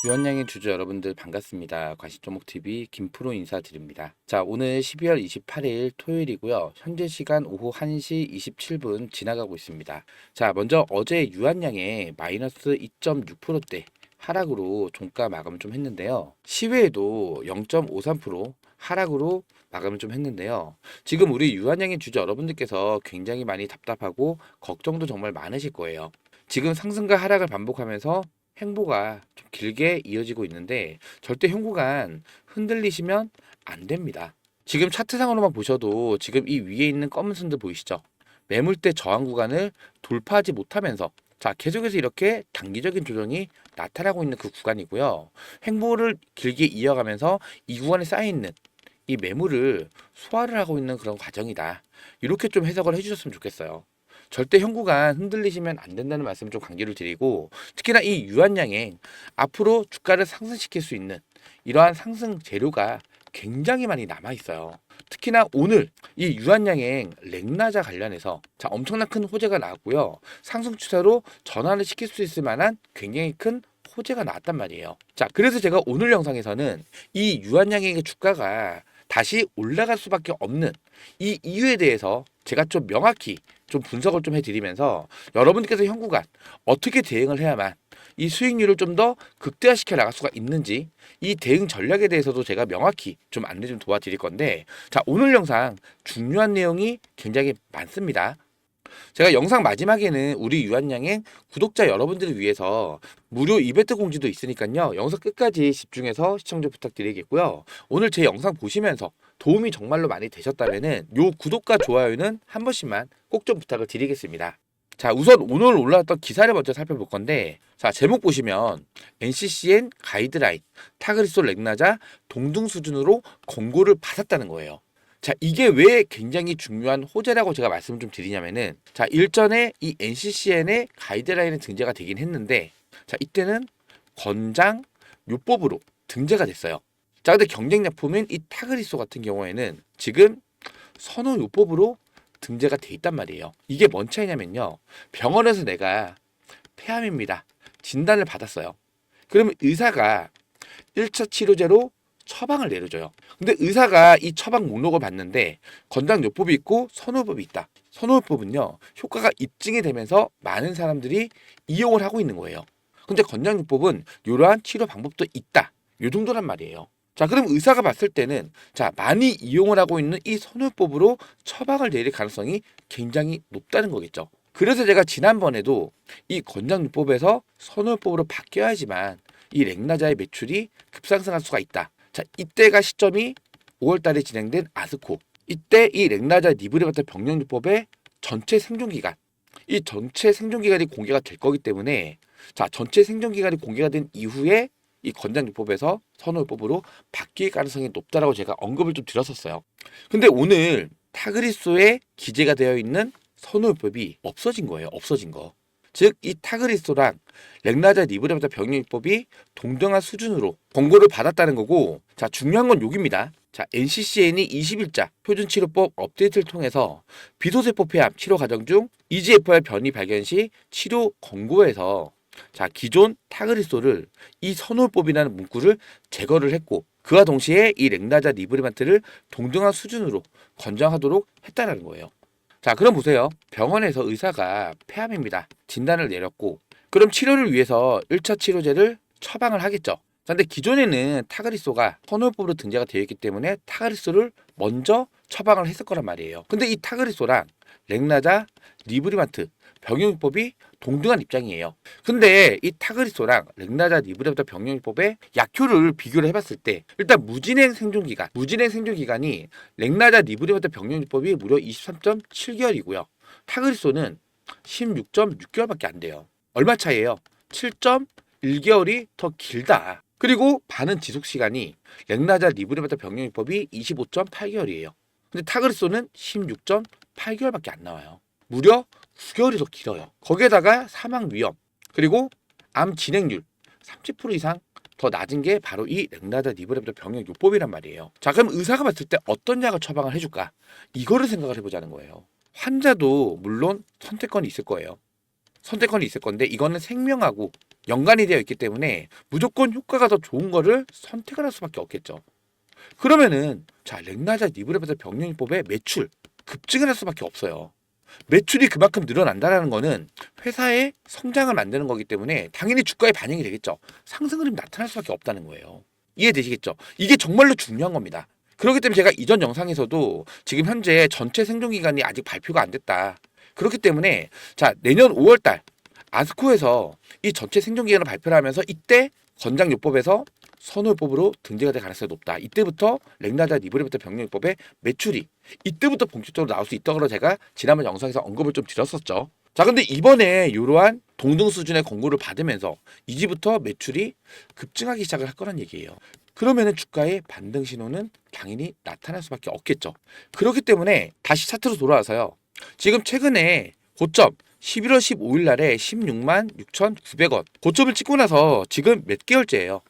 유한양의 주주 여러분들 반갑습니다. 과시조목TV 김프로 인사드립니다. 자, 오늘 12월 28일 토요일이고요. 현재 시간 오후 1시 27분 지나가고 있습니다. 자, 먼저 어제 유한양의 마이너스 2.6%대 하락으로 종가 마감을 좀 했는데요. 시외에도 0.53% 하락으로 마감을 좀 했는데요. 지금 우리 유한양의 주주 여러분들께서 굉장히 많이 답답하고 걱정도 정말 많으실 거예요. 지금 상승과 하락을 반복하면서 행보가 좀 길게 이어지고 있는데 절대 행보간 흔들리시면 안 됩니다. 지금 차트상으로만 보셔도 지금 이 위에 있는 검은 선들 보이시죠? 매물대 저항 구간을 돌파하지 못하면서 자, 계속해서 이렇게 단기적인 조정이 나타나고 있는 그 구간이고요. 행보를 길게 이어가면서 이 구간에 쌓여 있는 이 매물을 소화를 하고 있는 그런 과정이다. 이렇게 좀 해석을 해주셨으면 좋겠어요. 절대 형구간 흔들리시면 안 된다는 말씀을 좀 강조를 드리고, 특히나 이 유한양행 앞으로 주가를 상승시킬 수 있는 이러한 상승 재료가 굉장히 많이 남아 있어요. 특히나 오늘 이 유한양행 렉나자 관련해서 자, 엄청난 큰 호재가 나왔고요. 상승 추세로 전환을 시킬 수 있을 만한 굉장히 큰 호재가 나왔단 말이에요. 자, 그래서 제가 오늘 영상에서는 이 유한양행의 주가가 다시 올라갈 수밖에 없는 이 이유에 대해서 제가 좀 명확히 좀 분석을 좀 해드리면서 여러분께서 현구간 어떻게 대응을 해야만 이 수익률을 좀 더 극대화시켜 나갈 수가 있는지 이 대응 전략에 대해서도 제가 명확히 좀 안내 좀 도와드릴 건데, 자, 오늘 영상 중요한 내용이 굉장히 많습니다. 제가 영상 마지막에는 우리 유한양행 구독자 여러분들을 위해서 무료 이벤트 공지도 있으니까요. 영상 끝까지 집중해서 시청 좀 부탁드리겠고요. 오늘 제 영상 보시면서 도움이 정말로 많이 되셨다면은 요 구독과 좋아요는 한 번씩만 꼭 좀 부탁을 드리겠습니다. 자, 우선 오늘 올라왔던 기사를 먼저 살펴볼 건데, 자, 제목 보시면 NCCN 가이드라인 타그리소 렉나자 동등 수준으로 권고를 받았다는 거예요. 자, 이게 왜 굉장히 중요한 호재라고 제가 말씀을 좀 드리냐면은, 자, 일전에 이 NCCN의 가이드라인에 등재가 되긴 했는데, 자, 이때는 권장 요법으로 등재가 됐어요. 자, 근데 경쟁약품인 이 타그리소 같은 경우에는 지금 선호 요법으로 등재가 돼 있단 말이에요. 이게 뭔 차이냐면요. 병원에서 내가 폐암입니다. 진단을 받았어요. 그러면 의사가 1차 치료제로 처방을 내려줘요. 근데 의사가 이 처방 목록을 봤는데 권장요법이 있고 선호요법이 있다. 선호요법은요, 효과가 입증이 되면서 많은 사람들이 이용을 하고 있는 거예요. 근데 권장요법은 이러한 치료 방법도 있다. 요 정도란 말이에요. 자, 그럼 의사가 봤을 때는 자, 많이 이용을 하고 있는 이 선호요법으로 처방을 내릴 가능성이 굉장히 높다는 거겠죠. 그래서 제가 지난번에도 이 권장요법에서 선호요법으로 바뀌어야지만 이 렉나자의 매출이 급상승할 수가 있다. 자, 이때가 시점이 5월 달에 진행된 아스코. 이때 이 렉나자 니브레바타 병력요법의 전체 생존기간, 이 전체 생존기간이 공개가 될 거기 때문에 자, 전체 생존기간이 공개가 된 이후에 이 권장요법에서 선호요법으로 바뀔 가능성이 높다라고 제가 언급을 좀 드렸었어요. 근데 오늘 타그리소에 기재가 되어 있는 선호요법이 없어진 거예요. 없어진 거. 즉, 이 타그리소랑 렉나자 니브레바타 병력요법이 동등한 수준으로 권고를 받았다는 거고, 자, 중요한 건 여기입니다. 자, NCCN이 21자 표준치료법 업데이트를 통해서 비소세포 폐암 치료 과정 중 EGFR 변이 발견 시 치료 권고에서 자, 기존 타그리소를 이 선호요법이라는 문구를 제거를 했고, 그와 동시에 이 렉나자 니브레반트를 동등한 수준으로 권장하도록 했다는 거예요. 자, 그럼 보세요. 병원에서 의사가 폐암입니다. 진단을 내렸고, 그럼 치료를 위해서 1차 치료제를 처방을 하겠죠. 근데 기존에는 타그리소가 선호요법으로 등재가 되어 있기 때문에 타그리소를 먼저 처방을 했을 거란 말이에요. 근데 이 타그리소랑 렉나자, 리브리만트 병용요법이 동등한 입장이에요. 근데 이 타그리소랑 렉나자, 리브리만트 병용요법의 약효를 비교를 해봤을 때 일단 무진행 생존기간이 렉나자, 리브리만트 병용요법이 무려 23.7개월이고요. 타그리소는 16.6개월밖에 안 돼요. 얼마 차이예요? 7.1개월이 더 길다. 그리고 반응 지속 시간이 렉나자 리브레바타 병용요법이 25.8개월이에요. 근데 타그리소는 16.8개월밖에 안 나와요. 무려 9개월이 더 길어요. 거기에다가 사망 위험, 그리고 암 진행률 30% 이상 더 낮은 게 바로 이 렉나자 리브레바타 병용요법이란 말이에요. 자, 그럼 의사가 봤을 때 어떤 약을 처방을 해줄까? 이거를 생각을 해보자는 거예요. 환자도 물론 선택권이 있을 거예요. 선택권이 있을 건데 이거는 생명하고 연관이 되어 있기 때문에 무조건 효과가 더 좋은 거를 선택을 할 수밖에 없겠죠. 그러면은 자 렉나자 니브레바자 병력요법의 매출 급증을 할 수밖에 없어요. 매출이 그만큼 늘어난다는 거는 회사의 성장을 만드는 거기 때문에 당연히 주가에 반영이 되겠죠. 상승 흐름이 나타날 수밖에 없다는 거예요. 이해되시겠죠? 이게 정말로 중요한 겁니다. 그렇기 때문에 제가 이전 영상에서도 지금 현재 전체 생존기간이 아직 발표가 안 됐다. 그렇기 때문에 자 내년 5월달 아스코에서 이 전체 생존기간을 발표를 하면서 이때 권장요법에서 선호요법으로 등재가 될 가능성이 높다. 이때부터 렉나자 니브레바자 병력요법의 매출이 이때부터 본격적으로 나올 수 있다고 제가 지난번 영상에서 언급을 좀 드렸었죠. 자 근데 이번에 이러한 동등 수준의 권고를 받으면서 이제부터 매출이 급증하기 시작을 할 거란 얘기예요. 그러면은 주가의 반등 신호는 당연히 나타날 수밖에 없겠죠. 그렇기 때문에 다시 차트로 돌아와서요. 지금 최근에 고점 11월 15일 날에 16만 6,900원 고점을 찍고 나서 지금 몇 개월째예요.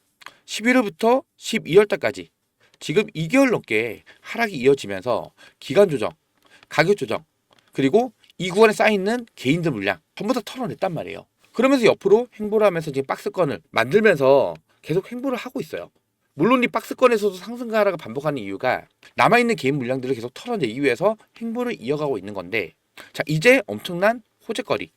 11월부터 12월 달까지 지금 2개월 넘게 하락이 이어지면서 기간 조정, 가격 조정, 그리고 이 구간에 쌓여있는 개인들 물량 전부 다 털어냈단 말이에요. 그러면서 옆으로 횡보를 하면서 지금 박스권을 만들면서 계속 횡보를 하고 있어요. 물론 이 박스권에서도 상승과 하락을 반복하는 이유가 남아있는 개인 물량들을 계속 털어내기 위해서 횡보를 이어가고 있는 건데 자 이제 엄청난 호재거리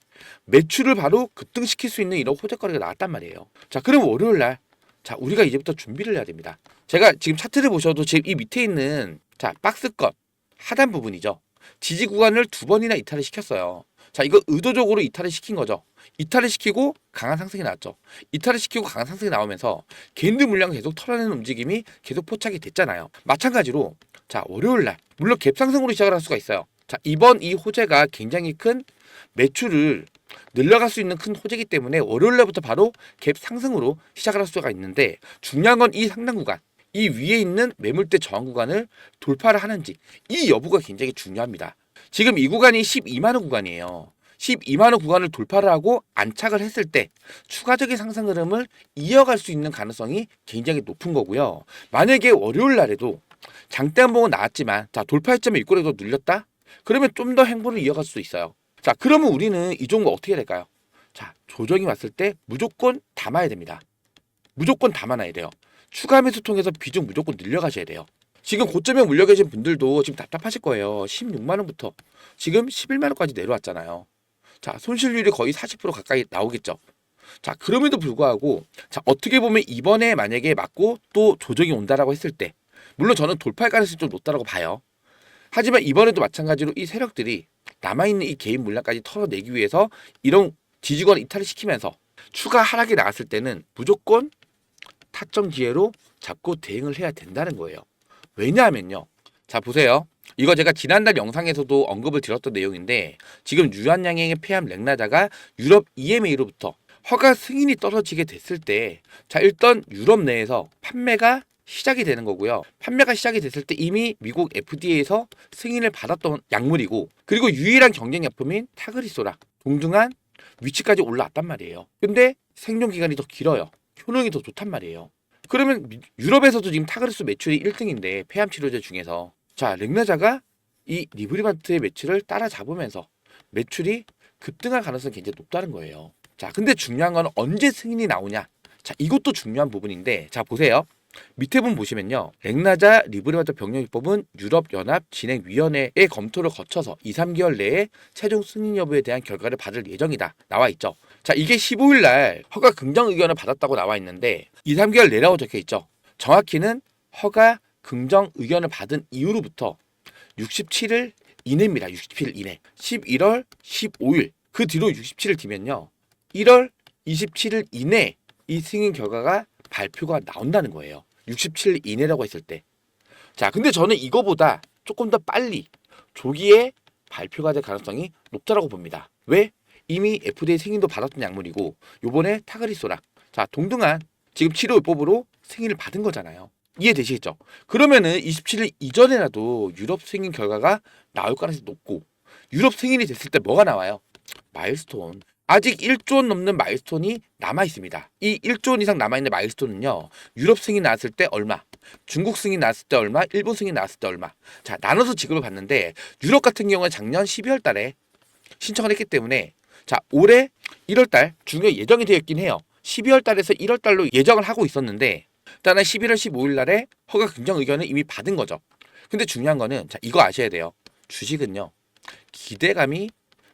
매출을 바로 급등시킬 수 있는 이런 호재거리가 나왔단 말이에요. 자 그럼 월요일날 자 우리가 이제부터 준비를 해야 됩니다. 제가 지금 차트를 보셔도 지금 이 밑에 있는 자 박스권 하단 부분이죠. 지지 구간을 2번이나 이탈을 시켰어요. 자 이거 의도적으로 이탈을 시킨 거죠. 이탈을 시키고 강한 상승이 나왔죠. 이탈을 시키고 강한 상승이 나오면서 개인들 물량을 계속 털어내는 움직임이 계속 포착이 됐잖아요. 마찬가지로 자 월요일날 물론 갭 상승으로 시작을 할 수가 있어요. 자 이번 이 호재가 굉장히 큰 매출을 늘려갈 수 있는 큰 호재이기 때문에 월요일날부터 바로 갭 상승으로 시작을 할 수가 있는데 중요한 건 이 상단 구간 이 위에 있는 매물대 저항 구간을 돌파를 하는지 이 여부가 굉장히 중요합니다. 지금 이 구간이 12만원 구간이에요. 12만원 구간을 돌파를 하고 안착을 했을 때 추가적인 상승 흐름을 이어갈 수 있는 가능성이 굉장히 높은 거고요. 만약에 월요일 날에도 장대 한봉은 나왔지만 자 돌파했지만 윗꼬리도 눌렸다? 그러면 좀 더 행보를 이어갈 수 있어요. 자 그러면 우리는 이 종목 어떻게 해야 될까요? 자 조정이 왔을 때 무조건 담아야 됩니다. 무조건 담아놔야 돼요. 추가 매수 통해서 비중 무조건 늘려가셔야 돼요. 지금 고점에 물려 계신 분들도 지금 답답하실 거예요. 16만원부터 지금 11만원까지 내려왔잖아요. 자 손실률이 거의 40% 가까이 나오겠죠. 자 그럼에도 불구하고 자 어떻게 보면 이번에 만약에 맞고 또 조정이 온다라고 했을 때 물론 저는 돌파할 가능성이 좀 높다라고 봐요. 하지만 이번에도 마찬가지로 이 세력들이 남아있는 이 개인 물량까지 털어내기 위해서 이런 지지권 이탈을 시키면서 추가 하락이 나왔을 때는 무조건 타점 기회로 잡고 대응을 해야 된다는 거예요. 왜냐하면요. 자 보세요. 이거 제가 지난달 영상에서도 언급을 드렸던 내용인데 지금 유한양행의 폐암 렉나자가 유럽 EMA로부터 허가 승인이 떨어지게 됐을 때 자 일단 유럽 내에서 판매가 시작이 되는 거고요. 판매가 시작이 됐을 때 이미 미국 FDA에서 승인을 받았던 약물이고 그리고 유일한 경쟁 약품인 타그리소라 동등한 위치까지 올라왔단 말이에요. 근데 생존 기간이 더 길어요. 효능이 더 좋단 말이에요. 그러면 유럽에서도 지금 타그리소 매출이 1등인데 폐암 치료제 중에서 자 렉나자가 이 리브리반트의 매출을 따라잡으면서 매출이 급등할 가능성이 굉장히 높다는 거예요. 자 근데 중요한 건 언제 승인이 나오냐. 자 이것도 중요한 부분인데 자 보세요. 밑에 분 보시면요. 렉나자 리브리반트 병력요법은 유럽연합 진행위원회의 검토를 거쳐서 2, 3개월 내에 최종 승인 여부에 대한 결과를 받을 예정이다. 나와 있죠. 자 이게 15일 날 허가 긍정 의견을 받았다고 나와 있는데 2, 3개월 내라고 적혀 있죠. 정확히는 허가 긍정 의견을 받은 이후로부터 67일 이내입니다. 67일 이내. 11월 15일 그 뒤로 67일 뒤면요. 1월 27일 이내 이 승인 결과가 발표가 나온다는 거예요. 67일 이내라고 했을 때. 자, 근데 저는 이거보다 조금 더 빨리 조기에 발표가 될 가능성이 높다라고 봅니다. 왜? 이미 FDA 승인도 받았던 약물이고 요번에 타그리소라 자 동등한 지금 치료요법으로 승인을 받은 거잖아요. 이해되시겠죠? 그러면은 27일 이전에라도 유럽 승인 결과가 나올 가능성이 높고 유럽 승인이 됐을 때 뭐가 나와요? 마일스톤. 아직 1조 원 넘는 마일스톤이 남아 있습니다. 이 1조 원 이상 남아 있는 마일스톤은요. 유럽 승인 나왔을 때 얼마? 중국 승인 나왔을 때 얼마? 일본 승인 나왔을 때 얼마? 자, 나눠서 지급을 받는데 유럽 같은 경우는 작년 12월 달에 신청을 했기 때문에 자, 올해 1월달 중요 예정이 되어 있긴 해요. 12월달에서 1월달로 예정을 하고 있었는데 일단은 11월 15일 날에 허가 긍정 의견을 이미 받은 거죠. 근데 중요한 거는 자, 이거 아셔야 돼요. 주식은요. 기대감이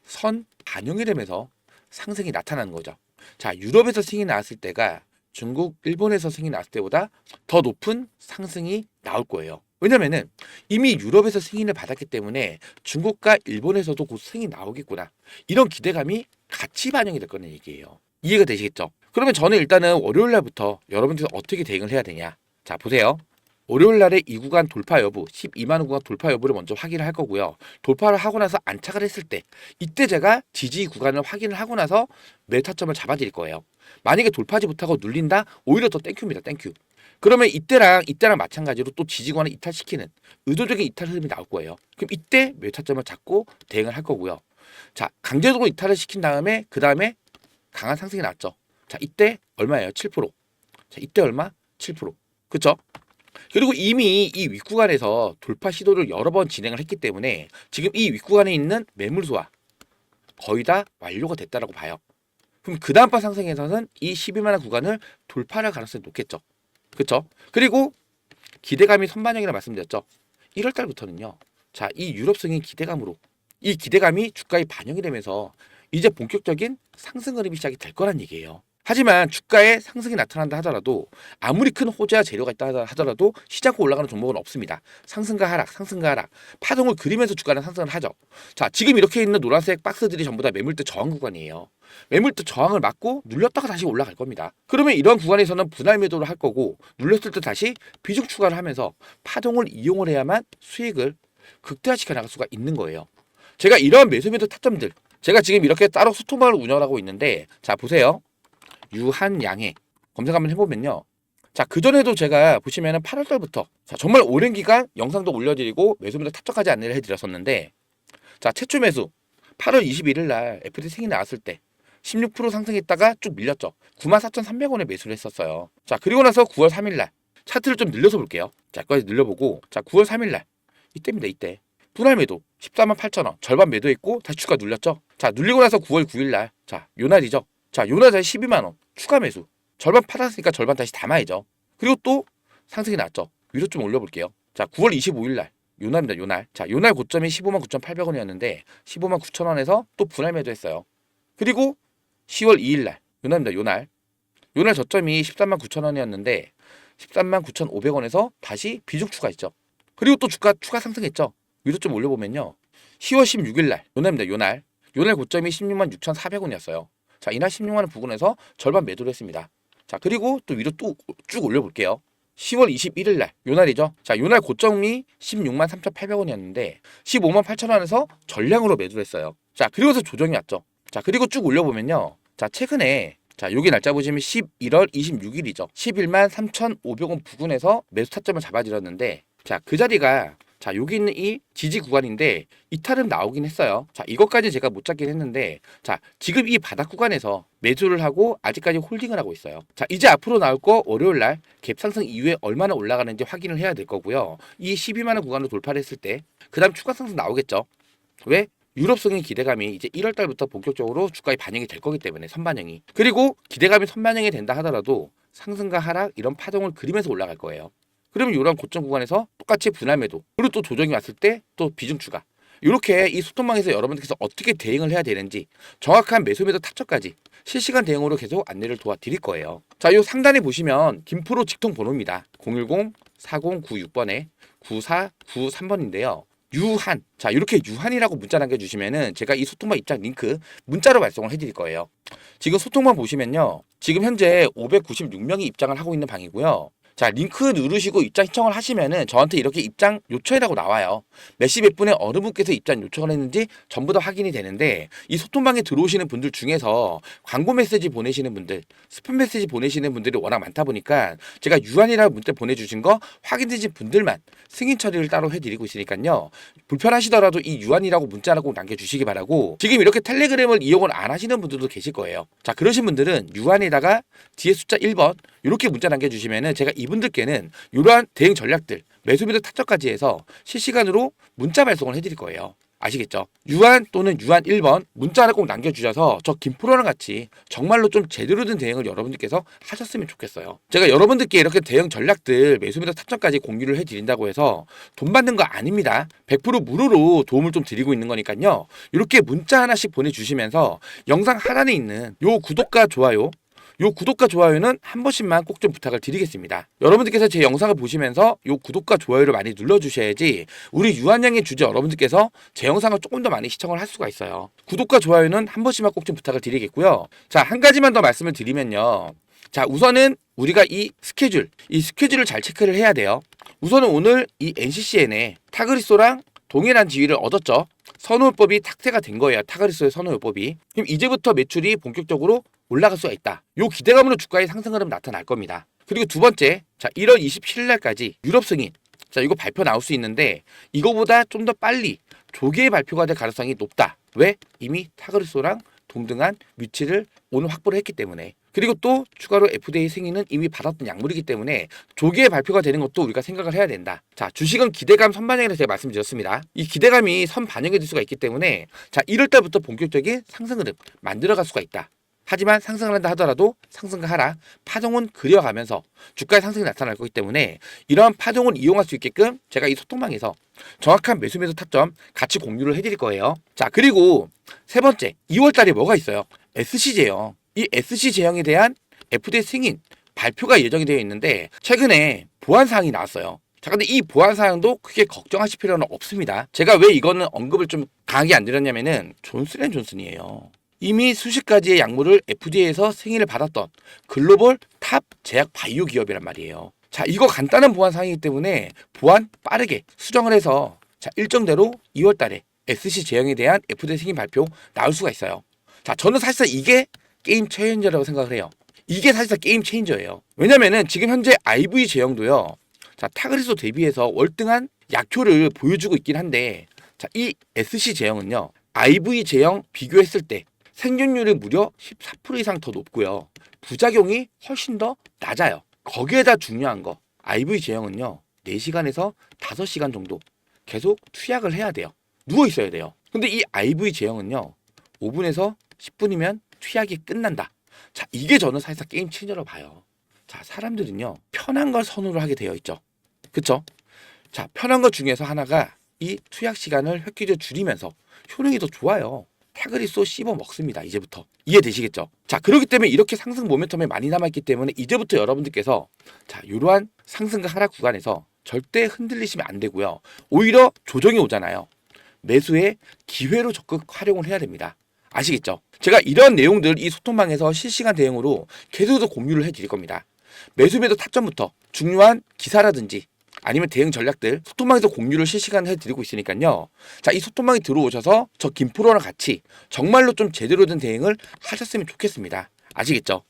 선 반영이 되면서 상승이 나타나는 거죠. 자, 유럽에서 승인이 나왔을 때가 중국, 일본에서 승인이 나왔을 때보다 더 높은 상승이 나올 거예요. 왜냐면은 이미 유럽에서 승인을 받았기 때문에 중국과 일본에서도 곧 승인이 나오겠구나. 이런 기대감이 같이 반영이 될 거는 얘기예요. 이해가 되시겠죠? 그러면 저는 일단은 월요일 날부터 여러분들 어떻게 대응을 해야 되냐? 자, 보세요. 월요일 날에 이 구간 돌파 여부, 12만 원 구간 돌파 여부를 먼저 확인을 할 거고요. 돌파를 하고 나서 안착을 했을 때 이때 제가 지지 구간을 확인을 하고 나서 매도 타점을 잡아드릴 거예요. 만약에 돌파하지 못하고 눌린다? 오히려 더 땡큐입니다. 땡큐. 그러면 이때랑 마찬가지로 또 지지 구간을 이탈시키는 의도적인 이탈 흐름이 나올 거예요. 그럼 이때 매도 타점을 잡고 대응을 할 거고요. 자, 강제적으로 이탈을 시킨 다음에 그 다음에 강한 상승이 났죠. 자, 이때 얼마예요? 7%. 자, 이때 얼마? 7%. 그쵸? 그리고 이미 이 윗구간에서 돌파 시도를 여러 번 진행을 했기 때문에 지금 이 윗구간에 있는 매물 소화 거의 다 완료가 됐다라고 봐요. 그럼 그 다음번 상승에서는 이 12만 원 구간을 돌파할 가능성이 높겠죠. 그렇죠? 그리고 기대감이 선반영이라 말씀드렸죠. 1월 달부터는요. 자, 이 유럽 승인 기대감으로 이 기대감이 주가에 반영이 되면서 이제 본격적인 상승 흐름이 시작이 될 거란 얘기예요. 하지만 주가에 상승이 나타난다 하더라도 아무리 큰 호재와 재료가 있다 하더라도 시장고 올라가는 종목은 없습니다. 상승과 하락, 상승과 하락. 파동을 그리면서 주가는 상승을 하죠. 자, 지금 이렇게 있는 노란색 박스들이 전부 다 매물대 저항 구간이에요. 매물대 저항을 맞고 눌렸다가 다시 올라갈 겁니다. 그러면 이런 구간에서는 분할 매도를 할 거고 눌렸을 때 다시 비중 추가를 하면서 파동을 이용을 해야만 수익을 극대화시켜 나갈 수가 있는 거예요. 제가 이런 매수 매도 타점들 제가 지금 이렇게 따로 소통방을 운영하고 있는데 자, 보세요. 유한양해 검색 한번 해보면요. 자, 그전에도 제가 보시면은 8월달부터 자, 정말 오랜 기간 영상도 올려드리고 매수매도 탑적하지 안내를 해드렸었는데 자, 최초 매수 8월 21일 날 FT 승인이 나왔을 때 16% 상승했다가 쭉 밀렸죠. 94,300원에 매수를 했었어요. 자, 그리고 나서 9월 3일 날 차트를 좀 늘려서 볼게요. 자, 여기까지 늘려보고 자, 9월 3일 날 이때입니다. 이때 분할 매도 148,000원 절반 매도했고 다시 추가 눌렸죠. 자, 눌리고 나서 9월 9일 날 자, 요 날이죠. 자, 요날 다시 12만 원 추가 매수. 절반 팔았으니까 절반 다시 담아야죠. 그리고 또 상승이 났죠. 위로 좀 올려볼게요. 자, 9월 25일 날 요날입니다. 요날. 자, 요날 고점이 15만 9,800원이었는데 15만 9천원에서 또 분할 매도했어요. 그리고 10월 2일 날 요날입니다. 요날. 요날 저점이 13만 9천원이었는데 13만 9,500원에서 다시 비중 추가했죠. 그리고 또 주가 추가 상승했죠. 위로 좀 올려보면요. 10월 16일 날 요날입니다. 요날. 요날 고점이 16만 6,400원이었어요. 자, 이날 16만 원 부근에서 절반 매도를 했습니다. 자, 그리고 또 위로 또 쭉 올려볼게요. 10월 21일 날 요날이죠. 자, 요날 고점이 16만 3,800원이었는데 15만 8천원에서 전량으로 매도를 했어요. 자, 그리고서 조정이 왔죠. 자, 그리고 쭉 올려보면요. 자, 최근에 자, 여기 날짜 보시면 11월 26일이죠. 11만 3,500원 부근에서 매수 타점을 잡아드렸는데 자, 그 자리가 자, 여기 있는 이 지지 구간인데 이탈은 나오긴 했어요. 자, 이것까지 제가 못 잡긴 했는데 자, 지금 이 바닥 구간에서 매수를 하고 아직까지 홀딩을 하고 있어요. 자, 이제 앞으로 나올 거 월요일 날 갭 상승 이후에 얼마나 올라가는지 확인을 해야 될 거고요. 이 12만 원 구간을 돌파를 했을 때 그다음 추가 상승 나오겠죠. 왜? 유럽 승인 기대감이 이제 1월 달부터 본격적으로 주가에 반영이 될 거기 때문에 선반영이. 그리고 기대감이 선반영이 된다 하더라도 상승과 하락 이런 파동을 그리면서 올라갈 거예요. 그러면 이런 고점 구간에서 똑같이 분할 매도 그리고 또 조정이 왔을 때 또 비중 추가 이렇게 이 소통망에서 여러분들께서 어떻게 대응을 해야 되는지 정확한 매수 매도 타점까지 실시간 대응으로 계속 안내를 도와드릴 거예요. 자, 이 상단에 보시면 김프로 직통 번호입니다. 010-4096번에 9493번인데요. 유한 자, 이렇게 유한이라고 문자 남겨주시면은 제가 이 소통방 입장 링크 문자로 발송을 해드릴 거예요. 지금 소통방 보시면요. 지금 현재 596명이 입장을 하고 있는 방이고요. 자, 링크 누르시고 입장 신청을 하시면은 저한테 이렇게 입장 요청이라고 나와요. 몇 시 몇 분에 어느 분께서 입장 요청을 했는지 전부 다 확인이 되는데 이 소통방에 들어오시는 분들 중에서 광고 메시지 보내시는 분들, 스팸 메시지 보내시는 분들이 워낙 많다 보니까 제가 유한이라고 문자 보내주신 거 확인되신 분들만 승인 처리를 따로 해드리고 있으니까요. 불편하시더라도 이 유한이라고 문자라고 남겨주시기 바라고 지금 이렇게 텔레그램을 이용을 안 하시는 분들도 계실 거예요. 자, 그러신 분들은 유한에다가 뒤에 숫자 1번 이렇게 문자 남겨주시면은 제가 이분들께는 이러한 대응 전략들 매수 매도 타점까지 해서 실시간으로 문자 발송을 해드릴 거예요. 아시겠죠? 유한 또는 유한 1번 문자 하나 꼭 남겨주셔서 저 김프로랑 같이 정말로 좀 제대로 된 대응을 여러분들께서 하셨으면 좋겠어요. 제가 여러분들께 이렇게 대응 전략들 매수매도 타점까지 공유를 해드린다고 해서 돈 받는 거 아닙니다. 100% 무료로 도움을 좀 드리고 있는 거니까요. 이렇게 문자 하나씩 보내주시면서 영상 하단에 있는 요 구독과 좋아요 요 구독과 좋아요는 한 번씩만 꼭 좀 부탁을 드리겠습니다. 여러분들께서 제 영상을 보시면서 요 구독과 좋아요를 많이 눌러주셔야지 우리 유한양의 주제 여러분들께서 제 영상을 조금 더 많이 시청을 할 수가 있어요. 구독과 좋아요는 한 번씩만 꼭 좀 부탁을 드리겠고요. 자, 한 가지만 더 말씀을 드리면요. 자, 우선은 우리가 이 스케줄을 잘 체크를 해야 돼요. 우선은 오늘 이 NCCN에 타그리소랑 동일한 지위를 얻었죠. 선호요법이 탁세가 된 거예요. 타그리소의 선호요법이. 그럼 이제부터 매출이 본격적으로 올라갈 수가 있다. 요 기대감으로 주가의 상승 흐름 나타날 겁니다. 그리고 두 번째, 자 1월 27일 날까지 유럽 승인. 자 이거 발표 나올 수 있는데 이거보다 좀 더 빨리 조기에 발표가 될 가능성이 높다. 왜? 이미 타그리소랑 동등한 위치를 오늘 확보를 했기 때문에. 그리고 또 추가로 FDA 승인은 이미 받았던 약물이기 때문에 조기에 발표가 되는 것도 우리가 생각을 해야 된다. 자, 주식은 기대감 선반영이라고 제가 말씀드렸습니다. 이 기대감이 선반영이 될 수가 있기 때문에 자 1월 달부터 본격적인 상승 흐름 만들어갈 수가 있다. 하지만 상승을 한다 하더라도 상승과 하락, 파동은 그려가면서 주가의 상승이 나타날 거기 때문에 이러한 파동을 이용할 수 있게끔 제가 이 소통방에서 정확한 매수 타점 같이 공유를 해드릴 거예요. 자, 그리고 세 번째, 2월 달에 뭐가 있어요? SC 제형. 이 SC 제형에 대한 FDA 승인 발표가 예정이 되어 있는데 최근에 보안 사항이 나왔어요. 자, 근데 이 보안 사항도 크게 걱정하실 필요는 없습니다. 제가 왜 이거는 언급을 좀 강하게 안 드렸냐면은 존슨앤존슨이에요. 이미 수십 가지의 약물을 FDA에서 승인을 받았던 글로벌 탑 제약 바이오 기업이란 말이에요. 자, 이거 간단한 보안 사항이기 때문에 보안 빠르게 수정을 해서 자, 일정대로 2월 달에 SC 제형에 대한 FDA 승인 발표 나올 수가 있어요. 자, 저는 사실상 이게 게임 체인저라고 생각을 해요. 이게 사실상 게임 체인저예요. 왜냐면은 지금 현재 IV 제형도요. 자, 타그리소 대비해서 월등한 약효를 보여주고 있긴 한데 자, 이 SC 제형은요. IV 제형 비교했을 때 생존율이 무려 14% 이상 더 높고요. 부작용이 훨씬 더 낮아요. 거기에다 중요한 거 IV 제형은요. 4시간에서 5시간 정도 계속 투약을 해야 돼요. 누워 있어야 돼요. 근데 이 IV 제형은요. 5분에서 10분이면 투약이 끝난다. 자, 이게 저는 사실상 게임 체인저라고 봐요. 자, 사람들은요. 편한 걸 선호를 하게 되어 있죠. 그쵸? 자, 편한 것 중에서 하나가 이 투약 시간을 획기적으로 줄이면서 효능이 더 좋아요. 타그리소 씹어 먹습니다. 이제부터. 이해되시겠죠? 자, 그렇기 때문에 이렇게 상승 모멘텀에 많이 남아있기 때문에 이제부터 여러분들께서 자, 이러한 상승과 하락 구간에서 절대 흔들리시면 안 되고요. 오히려 조정이 오잖아요. 매수의 기회로 적극 활용을 해야 됩니다. 아시겠죠? 제가 이런 내용들 이 소통방에서 실시간 대응으로 계속 공유를 해드릴 겁니다. 매수 타점부터 중요한 기사라든지 아니면 대응 전략들 소통방에서 공유를 실시간 해드리고 있으니까요. 자, 이 소통방에 들어오셔서 저 김프로랑 같이 정말로 좀 제대로 된 대응을 하셨으면 좋겠습니다. 아시겠죠?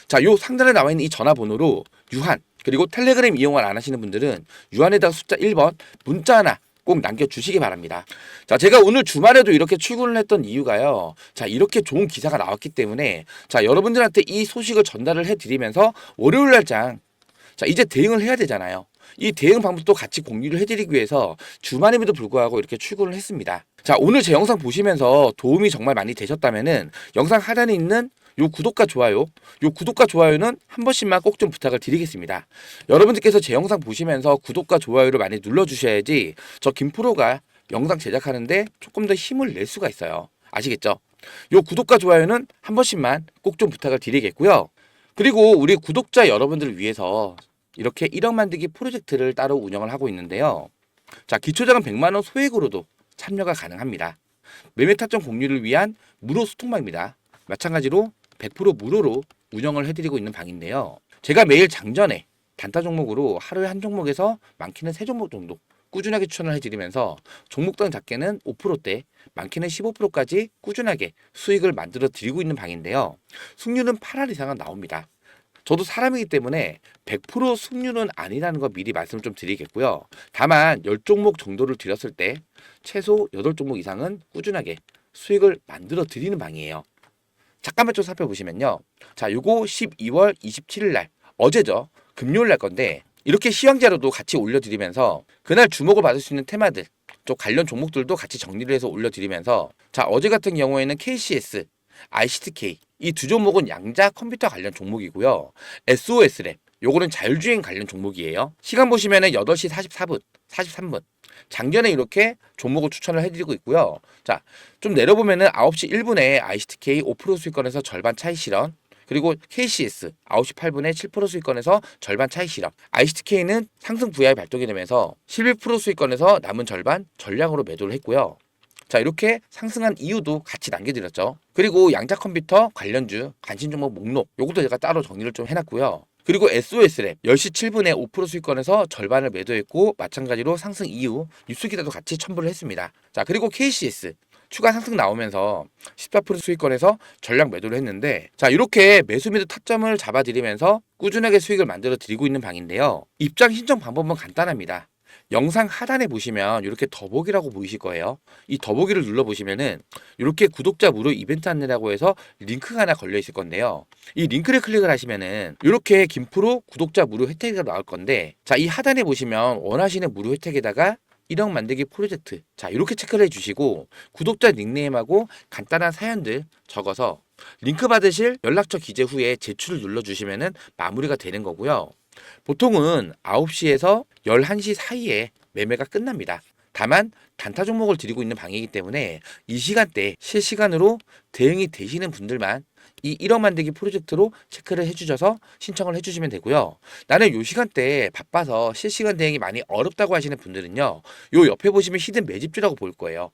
자, 요 상단에 나와 있는 이 전화번호로 유한 그리고 텔레그램 이용을 안 하시는 분들은 유한에다가 숫자 1번 문자 하나 꼭 남겨주시기 바랍니다. 자, 제가 오늘 주말에도 이렇게 출근을 했던 이유가요. 자, 이렇게 좋은 기사가 나왔기 때문에 자, 여러분들한테 이 소식을 전달을 해드리면서 월요일 날장 자, 이제 대응을 해야 되잖아요. 이 대응 방법도 같이 공유를 해드리기 위해서 주말임에도 불구하고 이렇게 출근을 했습니다. 자, 오늘 제 영상 보시면서 도움이 정말 많이 되셨다면은 영상 하단에 있는 요 구독과 좋아요는 한 번씩만 꼭 좀 부탁을 드리겠습니다. 여러분들께서 제 영상 보시면서 구독과 좋아요를 많이 눌러주셔야지 저 김프로가 영상 제작하는데 조금 더 힘을 낼 수가 있어요. 아시겠죠? 요 구독과 좋아요는 한 번씩만 꼭 좀 부탁을 드리겠고요. 그리고 우리 구독자 여러분들을 위해서 이렇게 1억 만들기 프로젝트를 따로 운영을 하고 있는데요. 자, 기초자금 100만원 소액으로도 참여가 가능합니다. 매매 타점 공유를 위한 무료 소통방입니다. 마찬가지로 100% 무료로 운영을 해드리고 있는 방인데요. 제가 매일 장전에 단타 종목으로 하루에 한 종목에서 많게는 3종목 정도 꾸준하게 추천을 해드리면서 종목당 작게는 5%대, 많게는 15%까지 꾸준하게 수익을 만들어 드리고 있는 방인데요. 승률은 8할 이상은 나옵니다. 저도 사람이기 때문에 100% 승률은 아니라는 거 미리 말씀을 좀 드리겠고요. 다만 10종목 정도를 드렸을 때 최소 8종목 이상은 꾸준하게 수익을 만들어 드리는 방이에요. 잠깐만 좀 살펴보시면요. 자, 요거 12월 27일 날 어제죠. 금요일 날 건데 이렇게 시황 자료도 같이 올려드리면서 그날 주목을 받을 수 있는 테마들 또 관련 종목들도 같이 정리를 해서 올려드리면서 자, 어제 같은 경우에는 KCS, ICTK 이 두 종목은 양자 컴퓨터 관련 종목이고요. SOS랩 요거는 자율주행 관련 종목이에요. 시간 보시면은 8시 44분, 43분. 작년에 이렇게 종목을 추천을 해드리고 있고요. 자, 좀 내려보면은 9시 1분에 ICTK 5% 수익권에서 절반 차익 실현. 그리고 KCS 9시 8분에 7% 수익권에서 절반 차익 실현. ICTK는 상승 VI 발동이 되면서 11% 수익권에서 남은 절반 전량으로 매도를 했고요. 자, 이렇게 상승한 이유도 같이 남겨드렸죠. 그리고 양자 컴퓨터 관련주 관심 종목 목록 요것도 제가 따로 정리를 좀 해놨고요. 그리고 SOS랩 10시 7분에 5% 수익권에서 절반을 매도했고 마찬가지로 상승 이후 뉴스 기사도 같이 첨부를 했습니다. 자, 그리고 KCS 추가 상승 나오면서 14% 수익권에서 전량 매도를 했는데 자, 이렇게 매수 매도 타점을 잡아드리면서 꾸준하게 수익을 만들어 드리고 있는 방인데요. 입장 신청 방법은 간단합니다. 영상 하단에 보시면 이렇게 더보기라고 보이실 거예요. 이 더보기를 눌러보시면은 이렇게 구독자 무료 이벤트 안내라고 해서 링크가 하나 걸려 있을 건데요. 이 링크를 클릭을 하시면은 이렇게 김프로 구독자 무료 혜택이 나올 건데 자, 이 하단에 보시면 원하시는 무료 혜택에다가 1억 만들기 프로젝트 자, 이렇게 체크를 해주시고 구독자 닉네임하고 간단한 사연들 적어서 링크 받으실 연락처 기재 후에 제출을 눌러주시면은 마무리가 되는 거고요. 보통은 9시에서 11시 사이에 매매가 끝납니다. 다만 단타 종목을 드리고 있는 방이기 때문에 이 시간대에 실시간으로 대응이 되시는 분들만 이 1억 만들기 프로젝트로 체크를 해주셔서 신청을 해주시면 되고요. 나는 이 시간대에 바빠서 실시간 대응이 많이 어렵다고 하시는 분들은요. 요 옆에 보시면 히든 매집주라고 보일 거예요.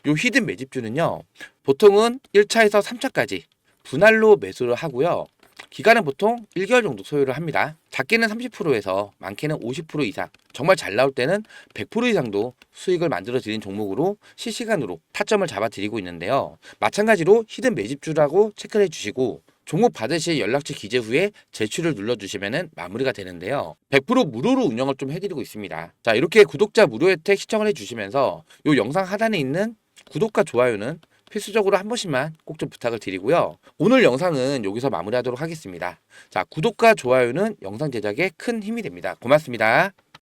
요 히든 매집주는요. 보통은 1차에서 3차까지 분할로 매수를 하고요. 기간은 보통 1개월 정도 소요를 합니다. 작게는 30%에서 많게는 50% 이상, 정말 잘 나올 때는 100% 이상도 수익을 만들어 드린 종목으로 실시간으로 타점을 잡아 드리고 있는데요. 마찬가지로 히든 매집주라고 체크를 해주시고 종목 받으실 연락처 기재 후에 제출을 눌러주시면 마무리가 되는데요. 100% 무료로 운영을 좀 해드리고 있습니다. 자, 이렇게 구독자 무료 혜택 시청을 해주시면서 이 영상 하단에 있는 구독과 좋아요는 필수적으로 한 번씩만 꼭 좀 부탁을 드리고요. 오늘 영상은 여기서 마무리하도록 하겠습니다. 자, 구독과 좋아요는 영상 제작에 큰 힘이 됩니다. 고맙습니다.